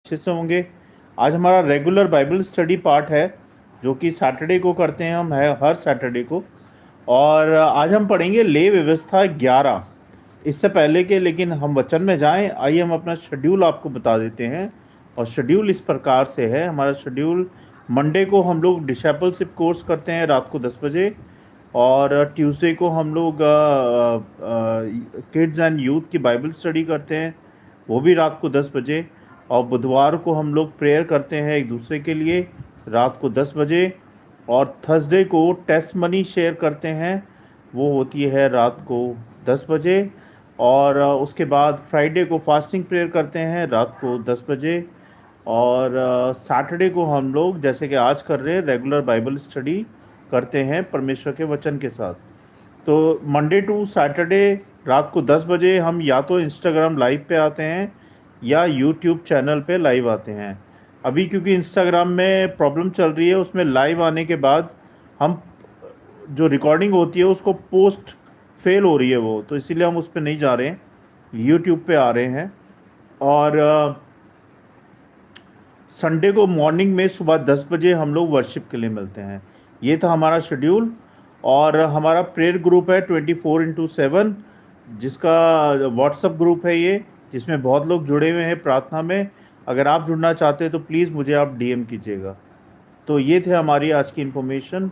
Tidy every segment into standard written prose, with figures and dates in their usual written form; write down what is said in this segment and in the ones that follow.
अच्छे से होंगे। आज हमारा रेगुलर बाइबल स्टडी पार्ट है जो कि सैटरडे को करते हैं हम, है हर सैटरडे को। और आज हम पढ़ेंगे ले व्यवस्था 11। इससे पहले के लेकिन हम वचन में जाएं, आइए हम अपना शेड्यूल आपको बता देते हैं। और शेड्यूल इस प्रकार से है। हमारा शेड्यूल मंडे को हम लोग डिसेपलशिप कोर्स करते हैं रात को 10 बजे। और ट्यूसडे को हम लोग किड्स एंड यूथ की बाइबल स्टडी करते हैं, वो भी रात को 10 बजे। और बुधवार को हम लोग प्रेयर करते हैं एक दूसरे के लिए रात को 10 बजे। और थर्सडे को टेस्ट मनी शेयर करते हैं, वो होती है रात को 10 बजे। और उसके बाद फ्राइडे को फास्टिंग प्रेयर करते हैं रात को 10 बजे। और सैटरडे को हम लोग जैसे कि आज कर रहे हैं रेगुलर बाइबल स्टडी करते हैं परमेश्वर के वचन के साथ। तो मंडे टू सैटरडे रात को 10 बजे हम या तो इंस्टाग्राम लाइव पे आते हैं या यूट्यूब चैनल पे लाइव आते हैं। अभी क्योंकि इंस्टाग्राम में प्रॉब्लम चल रही है, उसमें लाइव आने के बाद हम जो रिकॉर्डिंग होती है उसको पोस्ट फेल हो रही है वो, तो इसीलिए हम उस पर नहीं जा रहे हैं, यूट्यूब पे आ रहे हैं। और संडे को मॉर्निंग में सुबह 10 बजे हम लोग वर्शिप के लिए मिलते हैं। ये था हमारा शेड्यूल। और हमारा प्रेयर ग्रुप है 24/7, जिसका व्हाट्सअप ग्रुप है ये, जिसमें बहुत लोग जुड़े हुए हैं प्रार्थना में। अगर आप जुड़ना चाहते हैं तो प्लीज़ मुझे आप डीएम कीजिएगा। तो ये थे हमारी आज की इन्फॉर्मेशन।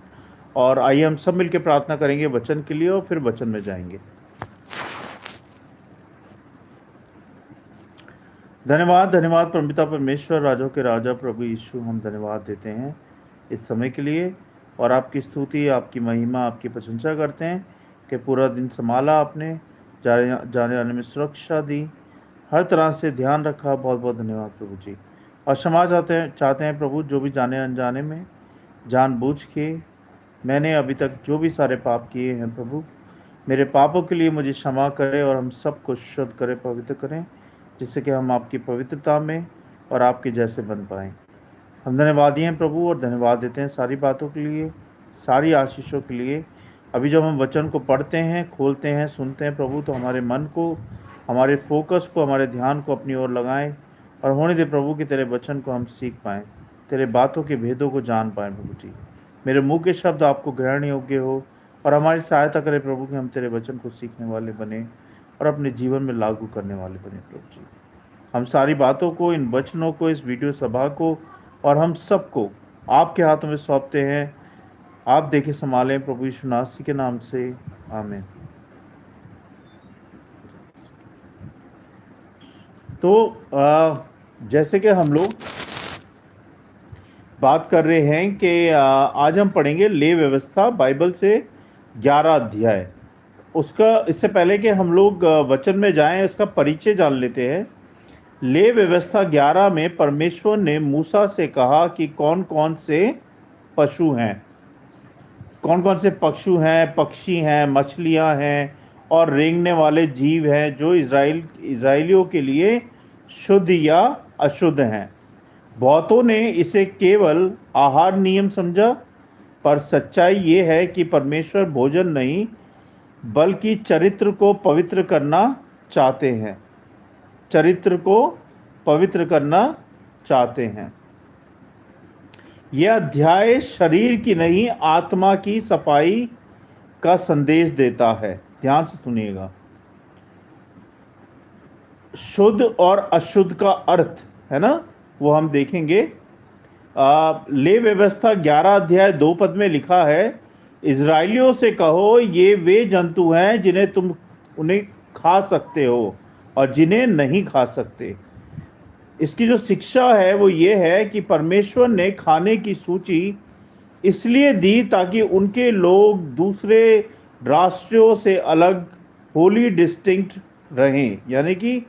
और आइए हम सब मिलकर प्रार्थना करेंगे वचन के लिए और फिर वचन में जाएंगे। धन्यवाद धन्यवाद परमपिता परमेश्वर, राजों के राजा प्रभु यीशु, हम धन्यवाद देते हैं इस समय के लिए और आपकी स्तुति, आपकी महिमा, आपकी प्रशंसा करते हैं कि पूरा दिन संभाला आपने, जाने आने में सुरक्षा दी, हर तरह से ध्यान रखा। बहुत बहुत धन्यवाद प्रभु जी। और क्षमा चाहते हैं प्रभु, जो भी जाने अनजाने में जानबूझ के मैंने अभी तक जो भी सारे पाप किए हैं प्रभु, मेरे पापों के लिए मुझे क्षमा करें और हम सबको शुद्ध करें, पवित्र करें, जिससे कि हम आपकी पवित्रता में और आपके जैसे बन पाएँ। हम धन्यवादी हैं प्रभु और धन्यवाद देते हैं सारी बातों के लिए, सारी आशीषों के लिए। अभी जब हम वचन को पढ़ते हैं, खोलते हैं, सुनते हैं प्रभु, तो हमारे मन को, हमारे फोकस को, हमारे ध्यान को अपनी ओर लगाएं और होने दे प्रभु कि तेरे वचन को हम सीख पाएँ, तेरे बातों के भेदों को जान पाएँ प्रभु जी। मेरे मुँह के शब्द आपको ग्रहण योग्य हो और हमारी सहायता करें प्रभु कि हम तेरे वचन को सीखने वाले बने और अपने जीवन में लागू करने वाले बने प्रभु जी। हम सारी बातों को, इन वचनों को, इस वीडियो सभा को और हम सबको आपके हाथों में सौंपते हैं। आप देखें, संभालें प्रभु यीशु नासरी के नाम से, आमीन। तो जैसे कि हम लोग बात कर रहे हैं कि आज हम पढ़ेंगे ले व्यवस्था बाइबल से 11 अध्याय। उसका इससे पहले कि हम लोग वचन में जाएं, इसका परिचय जान लेते हैं। ले व्यवस्था 11 में परमेश्वर ने मूसा से कहा कि कौन कौन से पशु हैं, कौन कौन से पशु हैं, पक्षी हैं, मछलियां हैं और रेंगने वाले जीव हैं जो इज़राइलियों के लिए शुद्ध या अशुद्ध हैं। बहुतों ने इसे केवल आहार नियम समझा, पर सच्चाई ये है कि परमेश्वर भोजन नहीं बल्कि चरित्र को पवित्र करना चाहते हैं, चरित्र को पवित्र करना चाहते हैं। यह अध्याय शरीर की नहीं आत्मा की सफाई का संदेश देता है। ध्यान से सुनिएगा। शुद्ध और अशुद्ध का अर्थ है ना, वो हम देखेंगे। ले व्यवस्था 11 अध्याय 2 पद में लिखा है, इज़राइलियों से कहो ये वे जंतु हैं जिन्हें तुम उन्हें खा सकते हो और जिन्हें नहीं खा सकते। इसकी जो शिक्षा है वो ये है कि परमेश्वर ने खाने की सूची इसलिए दी ताकि उनके लोग दूसरे राष्ट्रों से अलग, होली, डिस्टिंक्ट रहें। यानी कि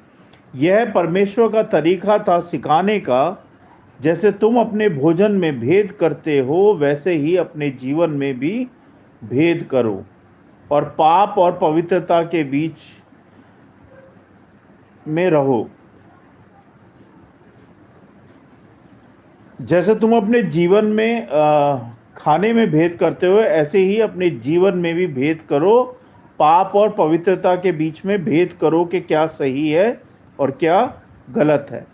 यह परमेश्वर का तरीका था सिखाने का, जैसे तुम अपने भोजन में भेद करते हो वैसे ही अपने जीवन में भी भेद करो और पाप और पवित्रता के बीच में रहो। जैसे तुम अपने जीवन में खाने में भेद करते हो, ऐसे ही अपने जीवन में भी भेद करो, पाप और पवित्रता के बीच में भेद करो कि क्या सही है और क्या गलत है।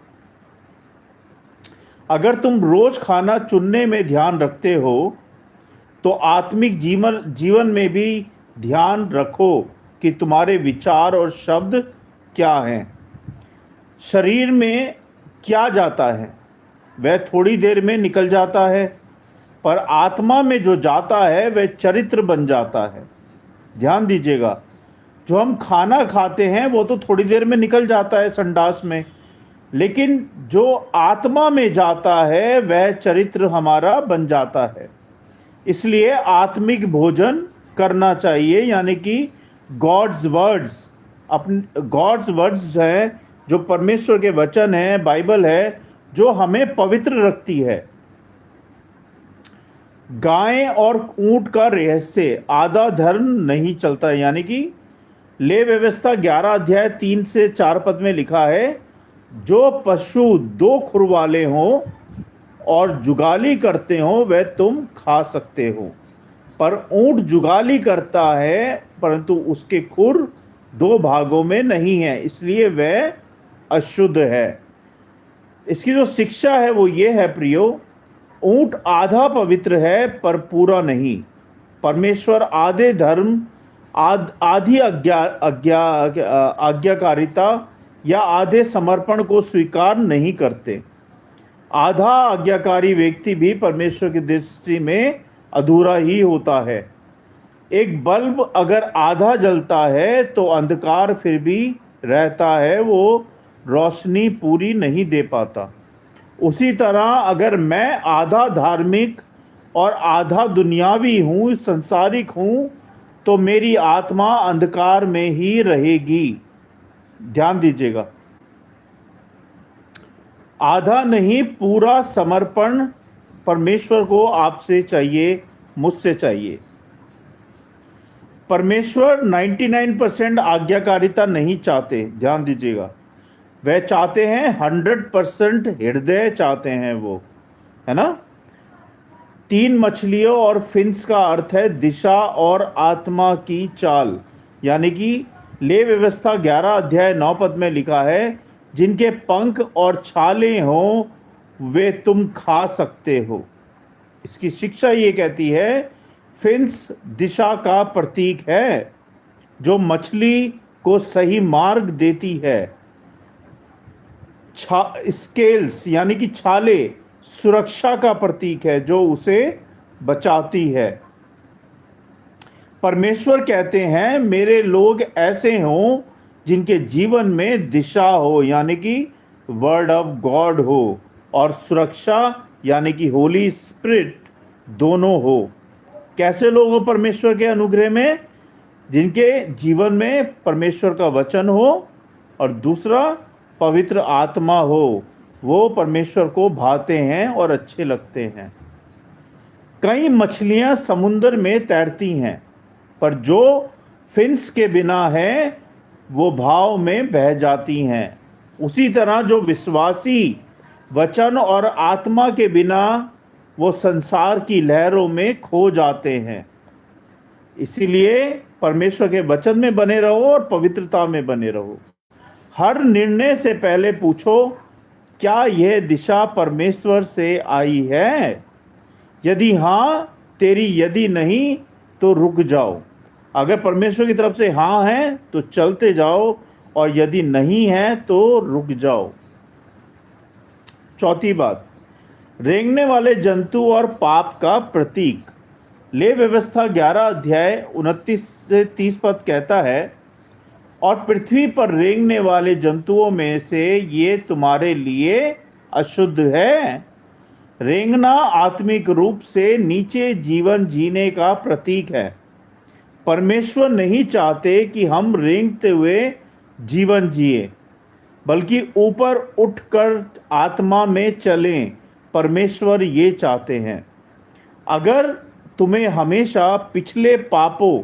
अगर तुम रोज खाना चुनने में ध्यान रखते हो तो आत्मिक जीवन जीवन में भी ध्यान रखो कि तुम्हारे विचार और शब्द क्या हैं। शरीर में क्या जाता है वह थोड़ी देर में निकल जाता है, पर आत्मा में जो जाता है वह चरित्र बन जाता है। ध्यान दीजिएगा, जो हम खाना खाते हैं वो तो थोड़ी देर में निकल जाता है संडास में, लेकिन जो आत्मा में जाता है वह चरित्र हमारा बन जाता है। इसलिए आत्मिक भोजन करना चाहिए, यानी कि गॉड्स वर्ड्स, अपने गॉड्स वर्ड्स है जो परमेश्वर के वचन है, बाइबल है, जो हमें पवित्र रखती है। गाय और ऊंट का रहस्य, आधा धर्म नहीं चलता, यानी कि ले व्यवस्था 11 अध्याय 3 से 4 पद में लिखा है, जो पशु 2 खुर वाले हों और जुगाली करते हो वह तुम खा सकते हो, पर ऊंट जुगाली करता है परंतु उसके खुर 2 भागों में नहीं है, इसलिए वह अशुद्ध है। इसकी जो शिक्षा है वो ये है प्रियो, ऊंट आधा पवित्र है पर पूरा नहीं। परमेश्वर आधे धर्म, आधी आज्ञाकारिता या आधे समर्पण को स्वीकार नहीं करते। आधा आज्ञाकारी व्यक्ति भी परमेश्वर की दृष्टि में अधूरा ही होता है। एक बल्ब अगर आधा जलता है तो अंधकार फिर भी रहता है, वो रोशनी पूरी नहीं दे पाता। उसी तरह अगर मैं आधा धार्मिक और आधा दुनियावी हूँ, संसारिक हूँ, तो मेरी आत्मा अंधकार में ही रहेगी। ध्यान दीजिएगा, आधा नहीं, पूरा समर्पण परमेश्वर को आपसे चाहिए, मुझसे चाहिए। परमेश्वर 99% आज्ञाकारिता नहीं चाहते, ध्यान दीजिएगा, वह चाहते हैं 100% हृदय चाहते हैं वो, है ना। 3 मछलियों और फिंस का अर्थ है दिशा और आत्मा की चाल, यानी कि ले व्यवस्था 11 अध्याय 9 पद में लिखा है, जिनके पंख और छाले हों वे तुम खा सकते हो। इसकी शिक्षा ये कहती है, फिंस दिशा का प्रतीक है जो मछली को सही मार्ग देती है। स्केल्स यानी कि छाले सुरक्षा का प्रतीक है जो उसे बचाती है। परमेश्वर कहते हैं मेरे लोग ऐसे हों जिनके जीवन में दिशा हो, यानी कि वर्ड ऑफ गॉड हो, और सुरक्षा यानी कि होली स्पिरिट दोनों हो। कैसे लोग हो परमेश्वर के अनुग्रह में? जिनके जीवन में परमेश्वर का वचन हो और दूसरा पवित्र आत्मा हो, वो परमेश्वर को भाते हैं और अच्छे लगते हैं। कई मछलियां समुद्र में तैरती हैं, पर जो फिन्स के बिना है वो भाव में बह जाती हैं। उसी तरह जो विश्वासी वचन और आत्मा के बिना वो संसार की लहरों में खो जाते हैं। इसीलिए परमेश्वर के वचन में बने रहो और पवित्रता में बने रहो। हर निर्णय से पहले पूछो, क्या यह दिशा परमेश्वर से आई है? यदि हाँ तेरी, यदि नहीं तो रुक जाओ। अगर परमेश्वर की तरफ से हाँ है तो चलते जाओ, और यदि नहीं है तो रुक जाओ। चौथी बात, रेंगने वाले जंतु और पाप का प्रतीक। ले व्यवस्था 11 अध्याय 29 से 30 पद कहता है, और पृथ्वी पर रेंगने वाले जंतुओं में से ये तुम्हारे लिए अशुद्ध है। रेंगना आत्मिक रूप से नीचे जीवन जीने का प्रतीक है। परमेश्वर नहीं चाहते कि हम रेंगते हुए जीवन जिए, बल्कि ऊपर उठकर आत्मा में चलें। परमेश्वर ये चाहते हैं। अगर तुम्हें हमेशा पिछले पापों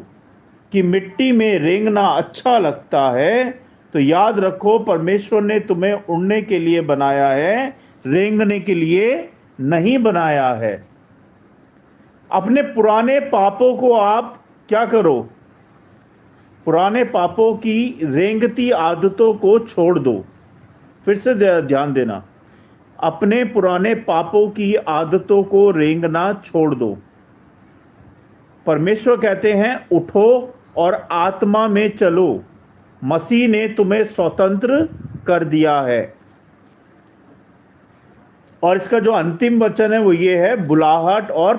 की मिट्टी में रेंगना अच्छा लगता है तो याद रखो परमेश्वर ने तुम्हें उड़ने के लिए बनाया है, रेंगने के लिए नहीं बनाया है। अपने पुराने पापों को आप क्या करो? पुराने पापों की रेंगती आदतों को छोड़ दो। फिर से ध्यान देना, अपने पुराने पापों की आदतों को रेंगना छोड़ दो। परमेश्वर कहते हैं उठो और आत्मा में चलो, मसीह ने तुम्हें स्वतंत्र कर दिया है। और इसका जो अंतिम वचन है वो ये है, बुलाहट और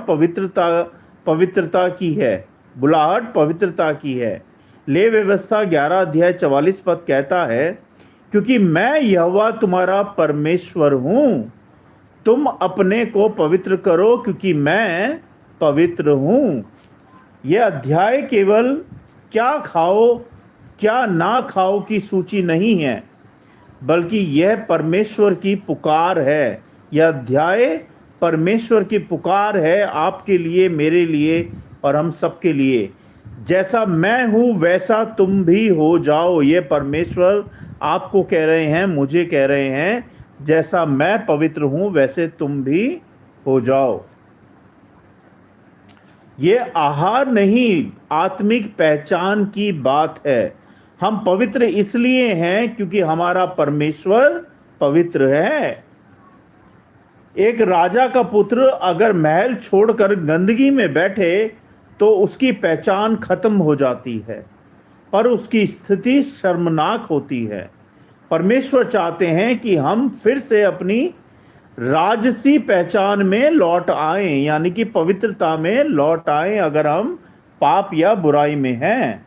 पवित्रता की है। बुलाहट पवित्रता की है। ले व्यवस्था 11 अध्याय 44 पद कहता है, क्योंकि मैं यहोवा तुम्हारा परमेश्वर हूं, तुम अपने को पवित्र करो क्योंकि मैं पवित्र हूं। यह अध्याय केवल क्या खाओ क्या ना खाओ की सूची नहीं है, बल्कि यह परमेश्वर की पुकार है। यह अध्याय परमेश्वर की पुकार है आपके लिए, मेरे लिए और हम सबके लिए। जैसा मैं हूं वैसा तुम भी हो जाओ। ये परमेश्वर आपको कह रहे हैं, मुझे कह रहे हैं, जैसा मैं पवित्र हूं वैसे तुम भी हो जाओ। ये आहार नहीं, आत्मिक पहचान की बात है। हम पवित्र इसलिए हैं क्योंकि हमारा परमेश्वर पवित्र है। एक राजा का पुत्र अगर महल छोड़कर गंदगी में बैठे तो उसकी पहचान खत्म हो जाती है, पर उसकी स्थिति शर्मनाक होती है। परमेश्वर चाहते हैं कि हम फिर से अपनी राजसी पहचान में लौट आएं, यानी कि पवित्रता में लौट आएं अगर हम पाप या बुराई में हैं।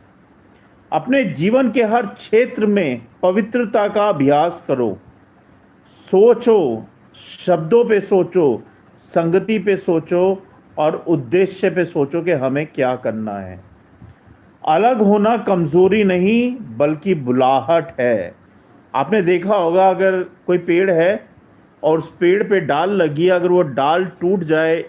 अपने जीवन के हर क्षेत्र में पवित्रता का अभ्यास करो। सोचो, शब्दों पे सोचो, संगति पे सोचो और उद्देश्य पे सोचो कि हमें क्या करना है। अलग होना कमजोरी नहीं बल्कि बुलाहट है। आपने देखा होगा, अगर कोई पेड़ है और उस पेड़ पे डाल लगी, अगर वो डाल टूट जाए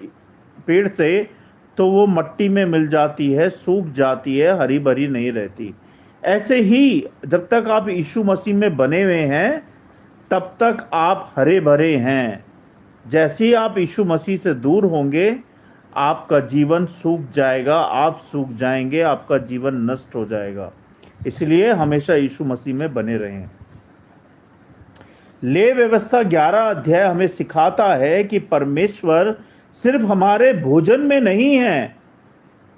पेड़ से तो वो मट्टी में मिल जाती है, सूख जाती है, हरी भरी नहीं रहती। ऐसे ही जब तक आप यीशु मसीह में बने हुए हैं तब तक आप हरे भरे हैं। जैसे ही आप यीशु मसीह से दूर होंगे आपका जीवन सूख जाएगा, आप सूख जाएंगे, आपका जीवन नष्ट हो जाएगा। इसलिए हमेशा यीशु मसीह में बने रहें। ले व्यवस्था 11 अध्याय हमें सिखाता है कि परमेश्वर सिर्फ हमारे भोजन में नहीं है।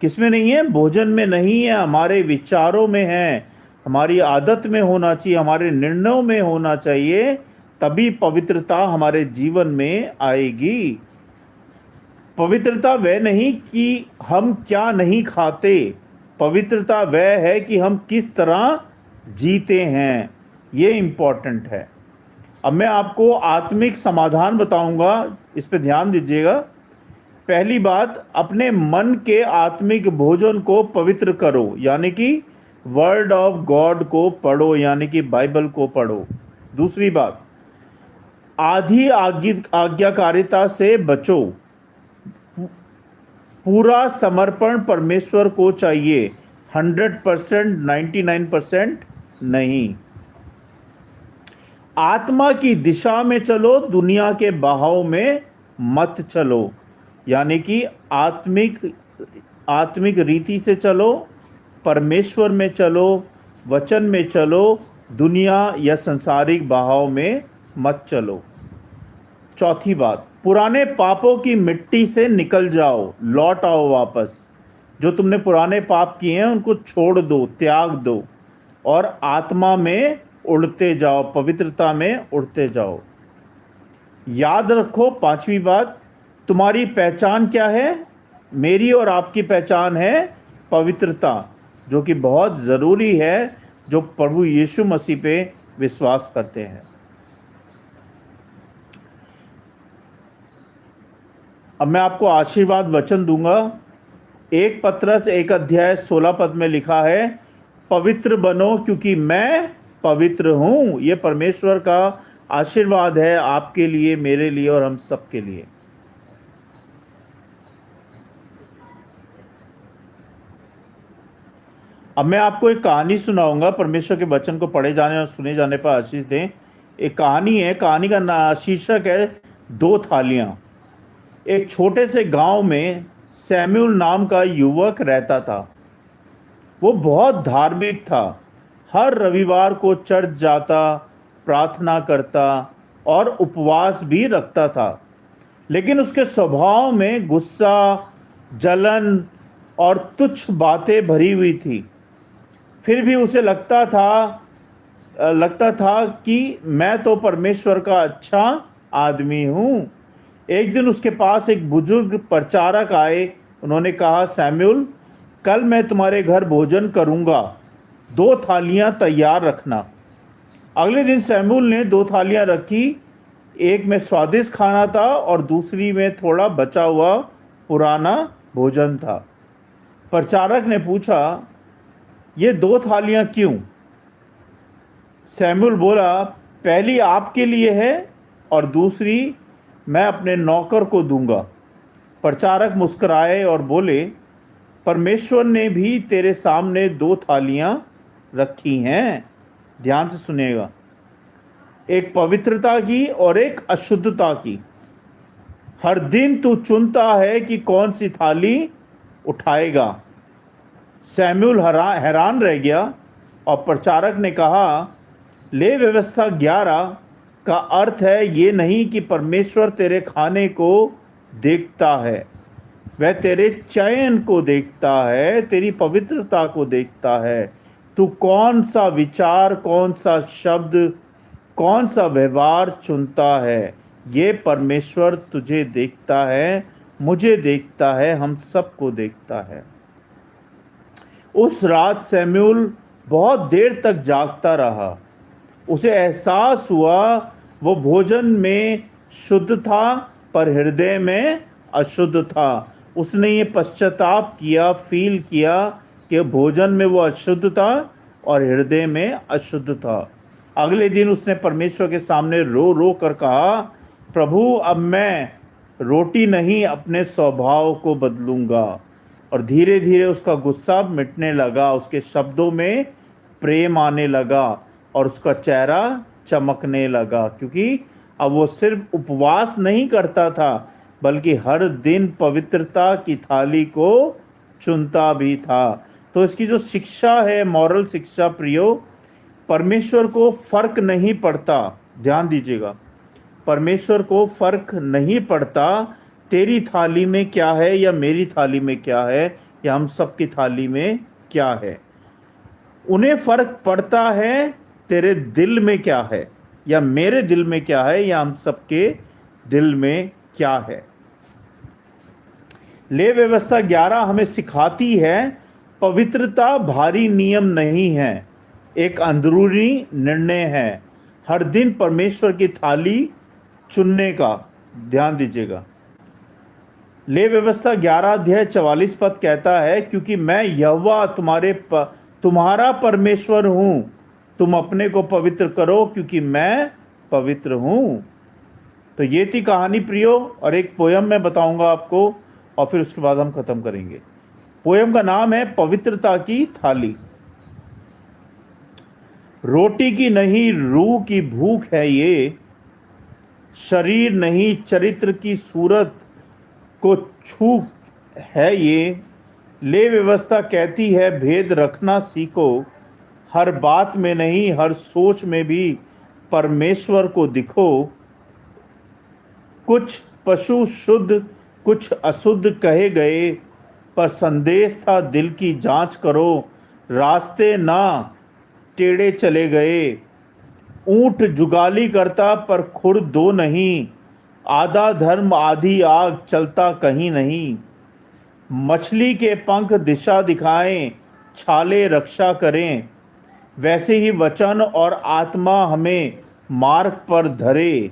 किस में नहीं है? भोजन में नहीं है, हमारे विचारों में है, हमारी आदत में होना चाहिए, हमारे निर्णयों में होना चाहिए, तभी पवित्रता हमारे जीवन में आएगी। पवित्रता वह नहीं कि हम क्या नहीं खाते, पवित्रता वह है कि हम किस तरह जीते हैं। ये इम्पोर्टेंट है। अब मैं आपको आत्मिक समाधान बताऊंगा, इस पे ध्यान दीजिएगा। पहली बात, अपने मन के आत्मिक भोजन को पवित्र करो, यानी कि वर्ड ऑफ गॉड को पढ़ो, यानी कि बाइबल को पढ़ो। दूसरी बात, आधी आज्ञाकारिता से बचो। पूरा समर्पण परमेश्वर को चाहिए, 100%, 99% नहीं। आत्मा की दिशा में चलो, दुनिया के बहाव में मत चलो, यानी कि आत्मिक रीति से चलो, परमेश्वर में चलो, वचन में चलो, दुनिया या संसारिक बहाव में मत चलो। चौथी बात, पुराने पापों की मिट्टी से निकल जाओ, लौट आओ वापस। जो तुमने पुराने पाप किए हैं उनको छोड़ दो, त्याग दो और आत्मा में उड़ते जाओ, पवित्रता में उड़ते जाओ। याद रखो, पांचवी बात, तुम्हारी पहचान क्या है? मेरी और आपकी पहचान है पवित्रता, जो कि बहुत ज़रूरी है जो प्रभु यीशु मसीह पे विश्वास करते हैं। अब मैं आपको आशीर्वाद वचन दूंगा। 1 पतरस 1 अध्याय 16 पद में लिखा है, पवित्र बनो क्योंकि मैं पवित्र हूं। यह परमेश्वर का आशीर्वाद है आपके लिए, मेरे लिए और हम सबके लिए। अब मैं आपको एक कहानी सुनाऊंगा। परमेश्वर के वचन को पढ़े जाने और सुने जाने पर आशीष दें। एक कहानी है, कहानी का शीर्षक है 2 थालियां। एक छोटे से गांव में सैमुअल नाम का युवक रहता था। वो बहुत धार्मिक था, हर रविवार को चर्च जाता, प्रार्थना करता, और उपवास भी रखता था, लेकिन उसके स्वभाव में गुस्सा, जलन और तुच्छ बातें भरी हुई थी। फिर भी उसे लगता था कि मैं तो परमेश्वर का अच्छा आदमी हूँ। एक दिन उसके पास एक बुजुर्ग प्रचारक आए। उन्होंने कहा, सैमुअल, कल मैं तुम्हारे घर भोजन करूँगा, 2 थालियाँ तैयार रखना। अगले दिन सैमुअल ने 2 थालियाँ रखी। एक में स्वादिष्ट खाना था और दूसरी में थोड़ा बचा हुआ पुराना भोजन था। प्रचारक ने पूछा, ये 2 थालियाँ क्यों? सैमुअल बोला, पहली आपके लिए है और दूसरी मैं अपने नौकर को दूंगा। प्रचारक मुस्कुराए और बोले, परमेश्वर ने भी तेरे सामने 2 थालियां रखी हैं। ध्यान से सुनिएगा, एक पवित्रता की और एक अशुद्धता की। हर दिन तू चुनता है कि कौन सी थाली उठाएगा। सैमुअल हैरान रह गया और प्रचारक ने कहा, ले व्यवस्था 11 का अर्थ है ये नहीं कि परमेश्वर तेरे खाने को देखता है, वह तेरे चयन को देखता है, तेरी पवित्रता को देखता है। तू कौन सा विचार, कौन सा शब्द, कौन सा व्यवहार चुनता है, ये परमेश्वर तुझे देखता है, मुझे देखता है, हम सबको देखता है। उस रात सैमुअल बहुत देर तक जागता रहा। उसे एहसास हुआ वो भोजन में शुद्ध था पर हृदय में अशुद्ध था। उसने ये पश्चाताप किया, फील किया कि भोजन में वो अशुद्ध था और हृदय में अशुद्ध था। अगले दिन उसने परमेश्वर के सामने रो रो कर कहा, प्रभु, अब मैं रोटी नहीं अपने स्वभाव को बदलूंगा। और धीरे धीरे उसका गुस्सा मिटने लगा, उसके शब्दों में प्रेम आने लगा और उसका चेहरा चमकने लगा, क्योंकि अब वो सिर्फ उपवास नहीं करता था बल्कि हर दिन पवित्रता की थाली को चुनता भी था। तो इसकी जो शिक्षा है, मॉरल शिक्षा प्रियो, परमेश्वर को फर्क नहीं पड़ता। ध्यान दीजिएगा, परमेश्वर को फर्क नहीं पड़ता तेरी थाली में क्या है या मेरी थाली में क्या है या हम सबकी थाली में क्या है। उन्हें फर्क पड़ता है तेरे दिल में क्या है या मेरे दिल में क्या है या हम सबके दिल में क्या है। ले व्यवस्था 11 हमें सिखाती है पवित्रता भारी नियम नहीं है, एक अंदरूनी निर्णय है, हर दिन परमेश्वर की थाली चुनने का। ध्यान दीजिएगा, ले व्यवस्था 11 अध्याय 44 पद कहता है, क्योंकि मैं यहोवा तुम्हारा परमेश्वर हूं, तुम अपने को पवित्र करो क्योंकि मैं पवित्र हूं। तो ये थी कहानी प्रियो, और एक पोयम मैं बताऊंगा आपको और फिर उसके बाद हम खत्म करेंगे। पोयम का नाम है पवित्रता की थाली। रोटी की नहीं रूह की भूख है ये, शरीर नहीं चरित्र की सूरत को छू है ये। ले व्यवस्था कहती है भेद रखना सीखो, हर बात में नहीं हर सोच में भी परमेश्वर को दिखो। कुछ पशु शुद्ध कुछ अशुद्ध कहे गए, पर संदेश था दिल की जांच करो, रास्ते ना टेढ़े चले गए। ऊंट जुगाली करता पर खुर दो नहीं, आधा धर्म आधी आग चलता कहीं नहीं। मछली के पंख दिशा दिखाएं, छाले रक्षा करें, वैसे ही वचन और आत्मा हमें मार्ग पर धरे।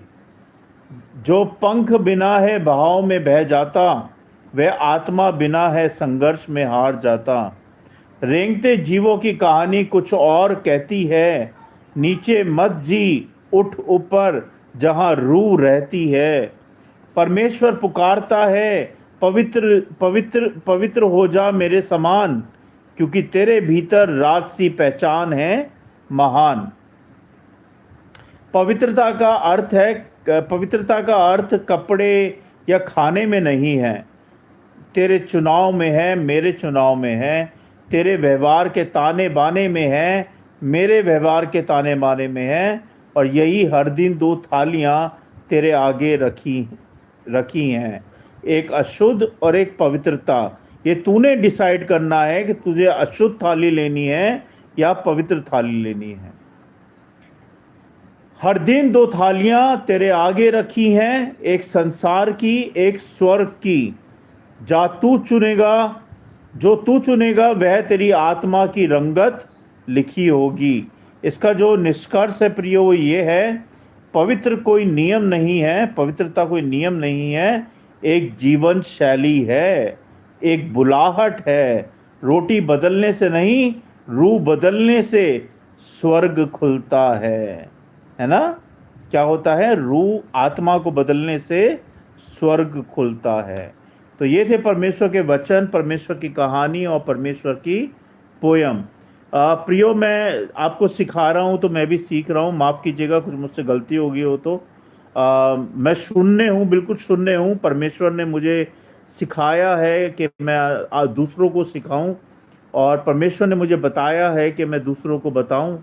जो पंख बिना है बहाव में बह जाता, वह आत्मा बिना है संघर्ष में हार जाता। रेंगते जीवों की कहानी कुछ और कहती है, नीचे मत जी उठ ऊपर जहाँ रूह रहती है। परमेश्वर पुकारता है, पवित्र पवित्र पवित्र हो जा मेरे समान, क्योंकि तेरे भीतर राजसी पहचान है महान। पवित्रता का अर्थ कपड़े या खाने में नहीं है, तेरे चुनाव में है, मेरे चुनाव में है, तेरे व्यवहार के ताने बाने में है, मेरे व्यवहार के ताने बाने में है, और यही हर दिन 2 थालियां तेरे आगे रखी हैं, एक अशुद्ध और एक पवित्रता। ये तूने डिसाइड करना है कि तुझे अशुद्ध थाली लेनी है या पवित्र थाली लेनी है। हर दिन 2 थालियां तेरे आगे रखी हैं, एक संसार की, एक स्वर्ग की। जो तू चुनेगा वह तेरी आत्मा की रंगत लिखी होगी। इसका जो निष्कर्ष है प्रियो वो ये है, पवित्रता कोई नियम नहीं है, एक जीवन शैली है, एक बुलाहट है। रोटी बदलने से नहीं, रूह बदलने से स्वर्ग खुलता है ना? क्या होता है? रूह आत्मा को बदलने से स्वर्ग खुलता है। तो ये थे परमेश्वर के वचन, परमेश्वर की कहानी और परमेश्वर की पोयम। प्रियो, मैं आपको सिखा रहा हूँ तो मैं भी सीख रहा हूँ, माफ़ कीजिएगा कुछ मुझसे गलती हो गई हो तो। मैं शून्य हूँ, बिल्कुल शून्य हूँ। परमेश्वर ने मुझे सिखाया है कि मैं दूसरों को सिखाऊं, और परमेश्वर ने मुझे बताया है कि मैं दूसरों को बताऊं।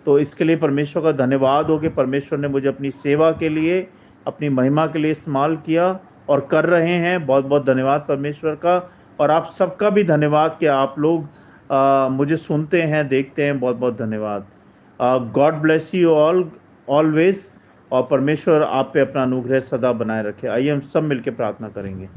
तो इसके लिए परमेश्वर का धन्यवाद हो कि परमेश्वर ने मुझे अपनी सेवा के लिए, अपनी महिमा के लिए इस्तेमाल किया और कर रहे हैं। बहुत बहुत धन्यवाद परमेश्वर का, और आप सबका भी धन्यवाद कि आप लोग मुझे सुनते हैं, देखते हैं। बहुत बहुत धन्यवाद। God bless you all always, और परमेश्वर आप पे अपना अनुग्रह सदा बनाए रखे। आइए हम सब मिलकर प्रार्थना करेंगे।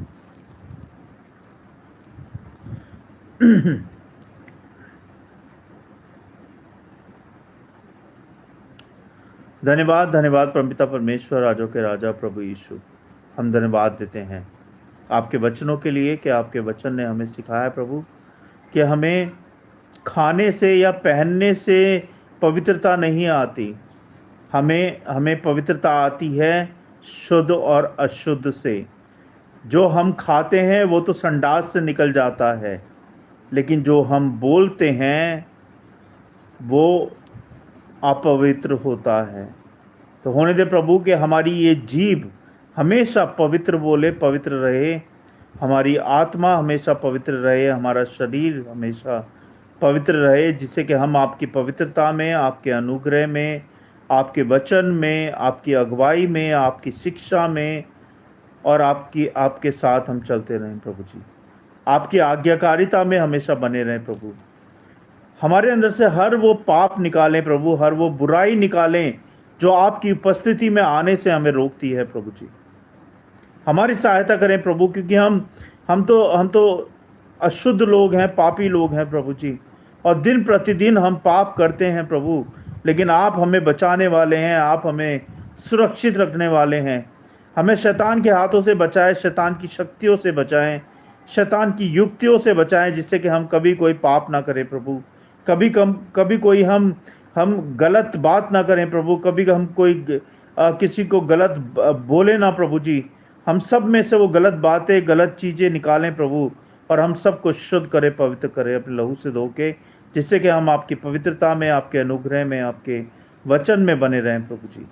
धन्यवाद धन्यवाद परमपिता परमेश्वर, राजों के राजा प्रभु यीशु, हम धन्यवाद देते हैं आपके वचनों के लिए कि आपके वचन ने हमें सिखाया प्रभु कि हमें खाने से या पहनने से पवित्रता नहीं आती, हमें पवित्रता आती है शुद्ध और अशुद्ध से। जो हम खाते हैं वो तो संडास से निकल जाता है, लेकिन जो हम बोलते हैं वो अपवित्र होता है। तो होने दे प्रभु कि हमारी ये जीभ हमेशा पवित्र बोले, पवित्र रहे, हमारी आत्मा हमेशा पवित्र रहे, हमारा शरीर हमेशा पवित्र रहे, जिससे कि हम आपकी पवित्रता में, आपके अनुग्रह में, आपके वचन में, आपकी अगुवाई में, आपकी शिक्षा में और आपके साथ हम चलते रहें प्रभु जी। आपकी आज्ञाकारिता में हमेशा बने रहें प्रभु। हमारे अंदर से हर वो पाप निकालें प्रभु, हर वो बुराई निकालें जो आपकी उपस्थिति में आने से हमें रोकती है प्रभु जी। हमारी सहायता करें प्रभु, क्योंकि हम तो अशुद्ध लोग हैं, पापी लोग हैं प्रभु जी, और दिन प्रतिदिन हम पाप करते हैं प्रभु। लेकिन आप हमें बचाने वाले हैं, आप हमें सुरक्षित रखने वाले हैं। हमें शैतान के हाथों से बचाएं, शैतान की शक्तियों से बचाएं, शैतान की युक्तियों से बचाएं, जिससे कि हम कभी कोई पाप ना करें प्रभु, कभी कोई हम गलत बात ना करें प्रभु, कभी हम कोई किसी को गलत बोले ना प्रभु जी। हम सब में से वो गलत बातें, गलत चीज़ें निकालें प्रभु, और हम सबको शुद्ध करें, पवित्र करें अपने लहू से धो के, जिससे कि हम आपकी पवित्रता में, आपके अनुग्रह में, आपके वचन में बने रहें प्रभु जी।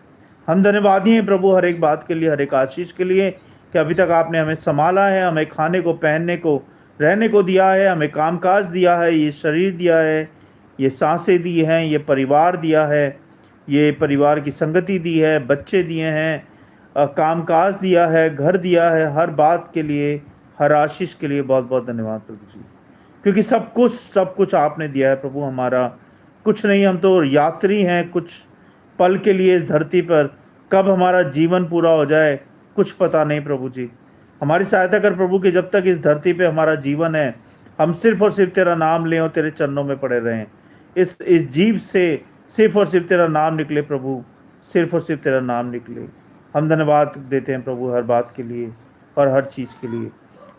हम धन्यवादी हैं प्रभु हर एक बात के लिए, हर एक आशीष के लिए, कि अभी तक आपने हमें संभाला है, हमें खाने को, पहनने को, रहने को दिया है, हमें कामकाज दिया है, ये शरीर दिया है, ये सांसें दी हैं, ये परिवार दिया है, ये परिवार की संगति दी है, बच्चे दिए हैं, कामकाज दिया है, घर दिया है। हर बात के लिए, हर आशीष के लिए बहुत बहुत धन्यवाद प्रभु जी, क्योंकि सब कुछ आपने दिया है प्रभु। हमारा कुछ नहीं, हम तो यात्री हैं कुछ पल के लिए इस धरती पर। कब हमारा जीवन पूरा हो जाए कुछ पता नहीं प्रभु जी। हमारी सहायता कर प्रभु कि जब तक इस धरती पे हमारा जीवन है, हम सिर्फ और सिर्फ तेरा नाम लें और तेरे चरणों में पड़े रहें। इस जीव से सिर्फ और सिर्फ तेरा नाम निकले प्रभु, सिर्फ और सिर्फ तेरा नाम निकले। हम धन्यवाद देते हैं प्रभु हर बात के लिए और हर चीज़ के लिए।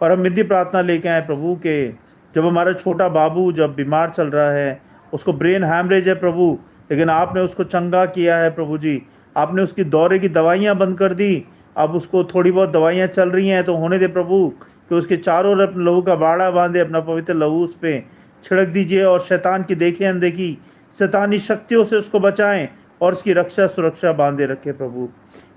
और हम विधि प्रार्थना लेके आए प्रभु के जब हमारा छोटा बाबू जब बीमार चल रहा है, उसको ब्रेन हैमरेज है प्रभु, लेकिन आपने उसको चंगा किया है प्रभु जी। आपने उसकी दौरे की दवाइयाँ बंद कर दी, अब उसको थोड़ी बहुत दवाइयाँ चल रही हैं। तो होने दे प्रभु कि उसके चारों ओर अपने लहू का बाड़ा बांधे, अपना पवित्र लहू उस पर छिड़क दीजिए, और शैतान की देखी अनदेखी शैतानी शक्तियों से उसको बचाएं और उसकी रक्षा सुरक्षा बांधे रखे प्रभु।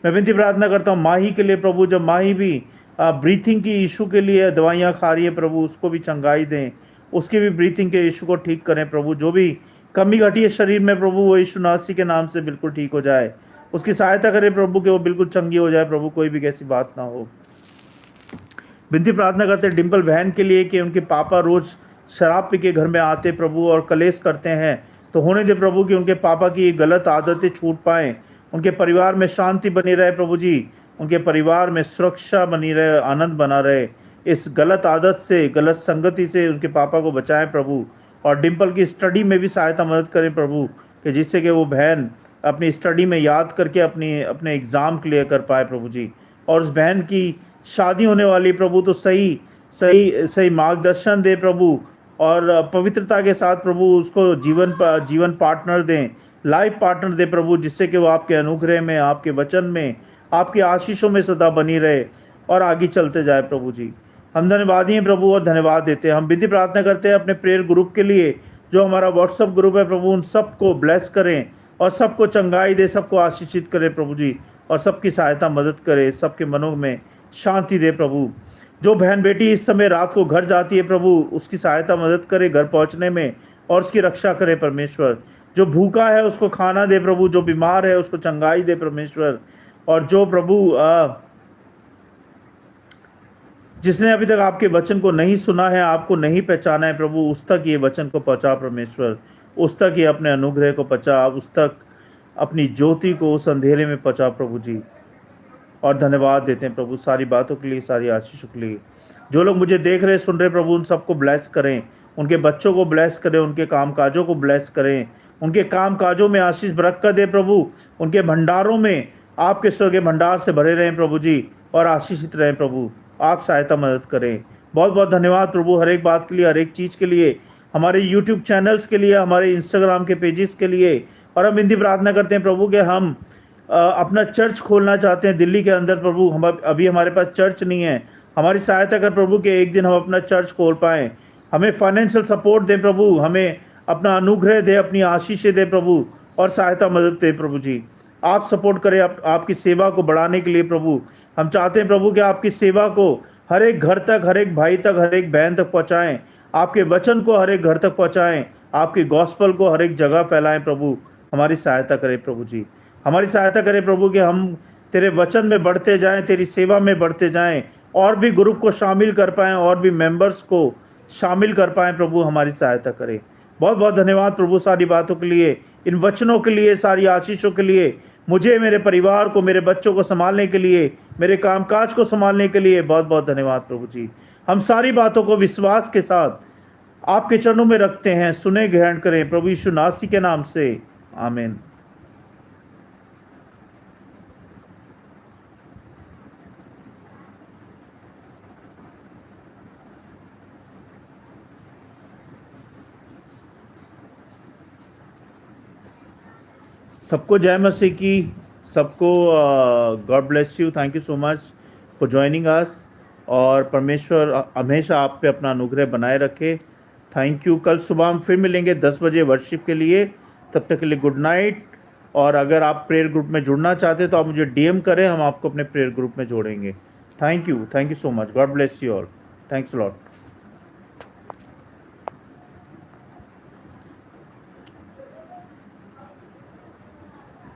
मैं विनती प्रार्थना करता हूँ माही के लिए प्रभु, जब माही भी ब्रीथिंग की इशू के लिए दवाइयाँ खा रही है प्रभु, उसको भी चंगाई दें, उसकी भी ब्रीथिंग के इशू को ठीक करें प्रभु। जो भी कमी घटी है शरीर में प्रभु, वो यीशु नासी के नाम से बिल्कुल ठीक हो जाए। उसकी सहायता करें प्रभु कि वो बिल्कुल चंगी हो जाए प्रभु, कोई भी कैसी बात ना हो। विनती प्रार्थना करते हैं डिम्पल बहन के लिए कि उनके पापा रोज शराब पी के घर में आते प्रभु और कलेश करते हैं, तो होने दे प्रभु कि उनके पापा की गलत आदतें छूट पाएं, उनके परिवार में शांति बनी रहे प्रभु जी, उनके परिवार में सुरक्षा बनी रहे, आनंद बना रहे। इस गलत आदत से, गलत संगति से उनके पापा को बचाएं प्रभु। और डिम्पल की स्टडी में भी सहायता मदद करें प्रभु, कि जिससे कि वो बहन अपनी स्टडी में याद करके अपने एग्ज़ाम क्लियर कर पाए प्रभु जी। और उस बहन की शादी होने वाली प्रभु, तो सही सही सही मार्गदर्शन दे प्रभु, और पवित्रता के साथ प्रभु उसको जीवन पार्टनर दें, लाइफ पार्टनर दे प्रभु, जिससे कि वो आपके अनुग्रह में, आपके वचन में, आपकी आशीषों में सदा बनी रहे और आगे चलते जाए प्रभु जी। हम धन्यवादी हैं प्रभु और धन्यवाद देते हैं। हम विधि प्रार्थना करते हैं अपने प्रेयर ग्रुप के लिए, जो हमारा व्हाट्सअप ग्रुप है प्रभु, उन सबको ब्लेस करें और सबको चंगाई दे, सबको आशीषित करें प्रभु जी, और सबकी सहायता मदद करे, सबके मनों में शांति दे प्रभु। जो बहन बेटी इस समय रात को घर जाती है प्रभु, उसकी सहायता मदद करे घर पहुंचने में और उसकी रक्षा करे परमेश्वर। जो भूखा है उसको खाना दे प्रभु, जो बीमार है उसको चंगाई दे परमेश्वर। और जो प्रभु जिसने अभी तक आपके वचन को नहीं सुना है, आपको नहीं पहचाना है प्रभु, उस तक ये वचन को पहुंचा परमेश्वर, उस तक ये अपने अनुग्रह को पहुंचा, उस तक अपनी ज्योति को उस अंधेरे में पहुंचा प्रभु जी। और धन्यवाद देते हैं प्रभु सारी बातों के लिए, सारी आशीषों के लिए। जो लोग मुझे देख रहे सुन रहे प्रभु, उन सबको ब्लेस करें, उनके बच्चों को ब्लेस करें, उनके कामकाजों को ब्लेस करें, उनके कामकाजों में आशीष बरकत दे प्रभु, उनके भंडारों में आपके स्वर्गीय भंडार से भरे रहें प्रभु जी, और आशीषित रहें प्रभु। आप सहायता मदद करें। बहुत बहुत धन्यवाद प्रभु हर एक बात के लिए, हर एक चीज़ के लिए, हमारे यूट्यूब चैनल्स के लिए, हमारे इंस्टाग्राम के पेजेस के लिए। और हम विनती प्रार्थना करते हैं प्रभु कि हम अपना चर्च खोलना चाहते हैं दिल्ली के अंदर प्रभु। हम अभी हमारे पास चर्च नहीं है, हमारी सहायता कर प्रभु कि एक दिन हम अपना चर्च खोल पाएँ। हमें फाइनेंशियल सपोर्ट दें प्रभु, हमें अपना अनुग्रह दे, अपनी आशीषें दे प्रभु, और सहायता मदद दे प्रभु जी। आप सपोर्ट करें आपकी सेवा को बढ़ाने के लिए प्रभु। हम चाहते हैं प्रभु कि आपकी सेवा को हर एक घर तक, हर एक भाई तक, हर एक बहन तक पहुंचाएं, आपके वचन को हर एक घर तक पहुंचाएं, आपके गॉस्पल को हर एक जगह फैलाएं प्रभु। हमारी सहायता करें प्रभु जी, हमारी सहायता करें प्रभु कि हम तेरे वचन में बढ़ते जाएं, तेरी सेवा में बढ़ते जाएं, और भी ग्रुप को शामिल कर पाएं, और भी मेंबर्स को शामिल कर पाएं प्रभु। हमारी सहायता करें। बहुत बहुत धन्यवाद प्रभु सारी बातों के लिए, इन वचनों के लिए, सारी आशीषों के लिए, मुझे, मेरे परिवार को, मेरे बच्चों को संभालने के लिए, मेरे कामकाज को संभालने के लिए बहुत बहुत धन्यवाद प्रभु जी। हम सारी बातों को विश्वास के साथ आपके चरणों में रखते हैं। सुने, ग्रहण करें प्रभु यीशु नासी के नाम से, आमीन। सबको जय मसीह की, सबको God bless you, thank you so much for joining us, और परमेश्वर हमेशा आप पे अपना अनुग्रह बनाए रखे। Thank you. कल सुबह हम फिर मिलेंगे 10 बजे वर्शिप के लिए। तब तक के लिए गुड नाइट। और अगर आप प्रेयर ग्रुप में जुड़ना चाहते हैं तो आप मुझे DM करें, हम आपको अपने प्रेयर ग्रुप में जोड़ेंगे। Thank you so much. God bless you all. Thanks a lot.